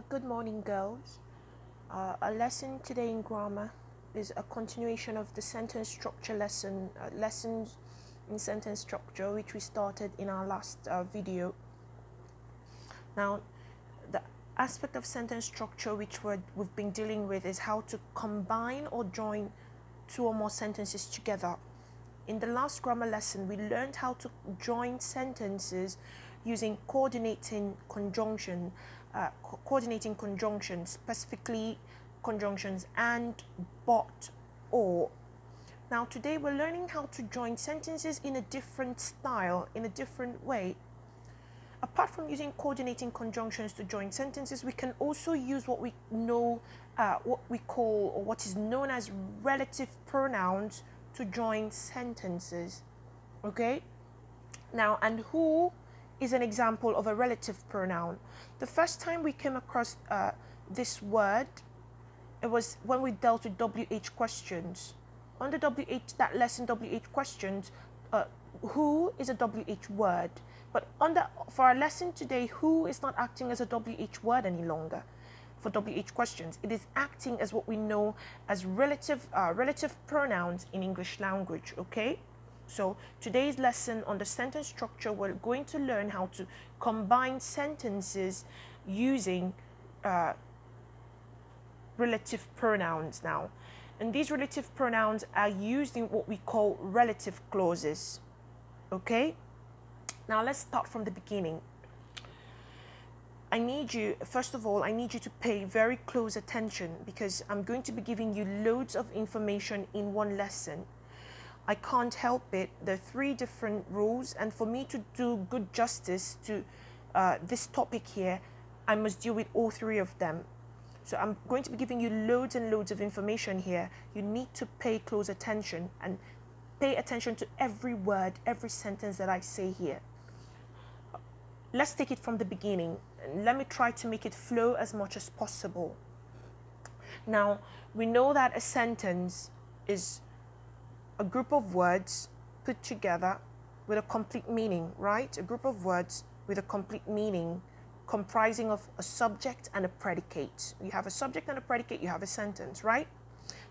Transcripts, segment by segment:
Good morning, girls. Our lesson today in grammar is a continuation of the sentence structure lessons in sentence structure, which we started in our last video. Now, the aspect of sentence structure which we've been dealing with is how to combine or join two or more sentences together. In the last grammar lesson, we learned how to join sentences using coordinating conjunctions, specifically conjunctions and, but, or. Now today we're learning how to join sentences in a different style, in a different way. Apart from using coordinating conjunctions to join sentences, we can also use what we know, what is known as relative pronouns to join sentences. Okay? Now, and who is an example of a relative pronoun? The first time we came across this word, it was when we dealt with WH questions. Under that lesson, WH questions, who is a WH word. But for our lesson today, who is not acting as a WH word any longer for WH questions. It is acting as what we know as relative pronouns in English language, okay? So today's lesson on the sentence structure, we're going to learn how to combine sentences using relative pronouns now. And these relative pronouns are used in what we call relative clauses. Okay? Now let's start from the beginning. First of all, I need you to pay very close attention because I'm going to be giving you loads of information in one lesson. I can't help it. There are 3 different rules, and for me to do good justice to this topic here, I must deal with all 3 of them. So I'm going to be giving you loads and loads of information here. You need to pay close attention and pay attention to every word, every sentence that I say here. Let's take it from the beginning. Let me try to make it flow as much as possible. Now, we know that a sentence is a group of words put together with a complete meaning, right? A group of words with a complete meaning comprising of a subject and a predicate. You have a subject and a predicate, you have a sentence, right?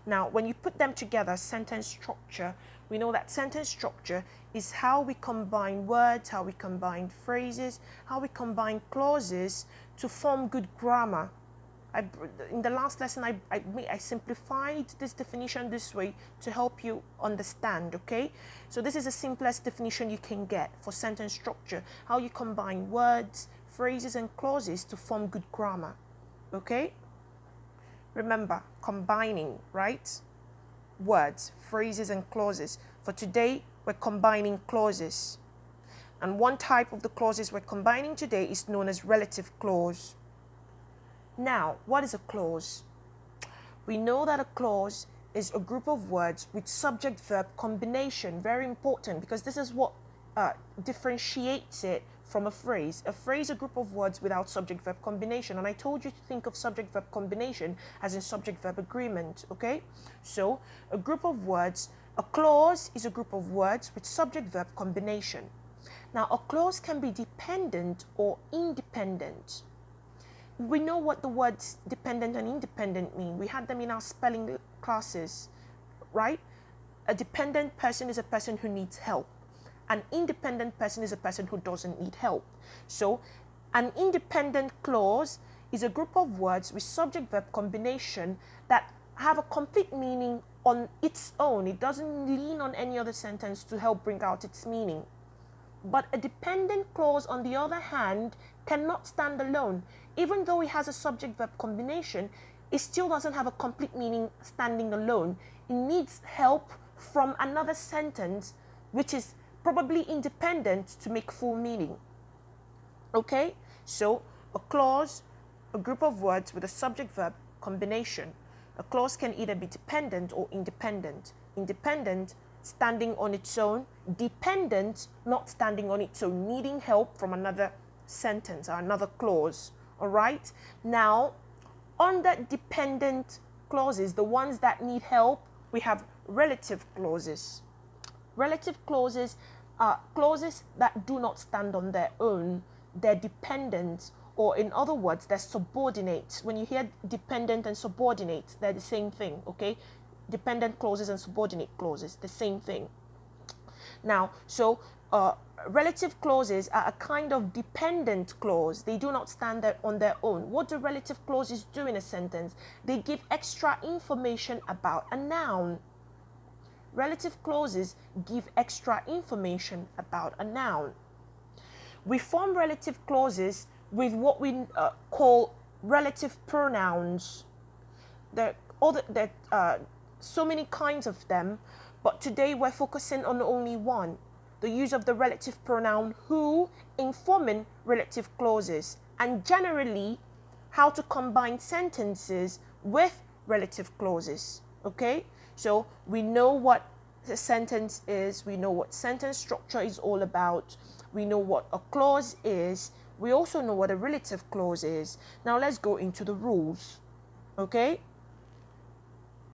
Now, when you put them together, sentence structure, we know that sentence structure is how we combine words, how we combine phrases, how we combine clauses to form good grammar. In the last lesson, I simplified this definition this way to help you understand, okay? So this is the simplest definition you can get for sentence structure, how you combine words, phrases, and clauses to form good grammar, okay? Remember, combining, right? Words, phrases, and clauses. For today, we're combining clauses. And one type of the clauses we're combining today is known as relative clause. Now, what is a clause? We know that a clause is a group of words with subject-verb combination. Very important, because this is what differentiates it from a phrase. A phrase is a group of words without subject-verb combination. And I told you to think of subject-verb combination as in subject-verb agreement, okay? So, a group of words, a clause is a group of words with subject-verb combination. Now, a clause can be dependent or independent. We know what the words dependent and independent mean. We had them in our spelling classes, right? A dependent person is a person who needs help. An independent person is a person who doesn't need help. So, an independent clause is a group of words with subject-verb combination that have a complete meaning on its own. It doesn't lean on any other sentence to help bring out its meaning. But a dependent clause, on the other hand, cannot stand alone. Even though it has a subject-verb combination, it still doesn't have a complete meaning standing alone. It needs help from another sentence, which is probably independent to make full meaning. Okay? So, a clause, a group of words with a subject-verb combination. A clause can either be dependent or independent. Independent, standing on its own. Dependent, not standing on its own, needing help from another sentence or another clause. All right? Now, under dependent clauses, the ones that need help, we have relative clauses. Relative clauses are clauses that do not stand on their own. They're dependent or in other words, they're subordinate. When you hear dependent and subordinate, they're the same thing, okay? Dependent clauses and subordinate clauses, the same thing. Now, so relative clauses are a kind of dependent clause. They do not stand there on their own. What do relative clauses do in a sentence? They give extra information about a noun. Relative clauses give extra information about a noun. We form relative clauses with what we call relative pronouns. There are so many kinds of them, but today we're focusing on only one, the use of the relative pronoun who in forming relative clauses, and generally how to combine sentences with relative clauses. Okay, so we know what the sentence is, we know what sentence structure is all about, we know what a clause is, we also know what a relative clause is. Now let's go into the rules. Okay,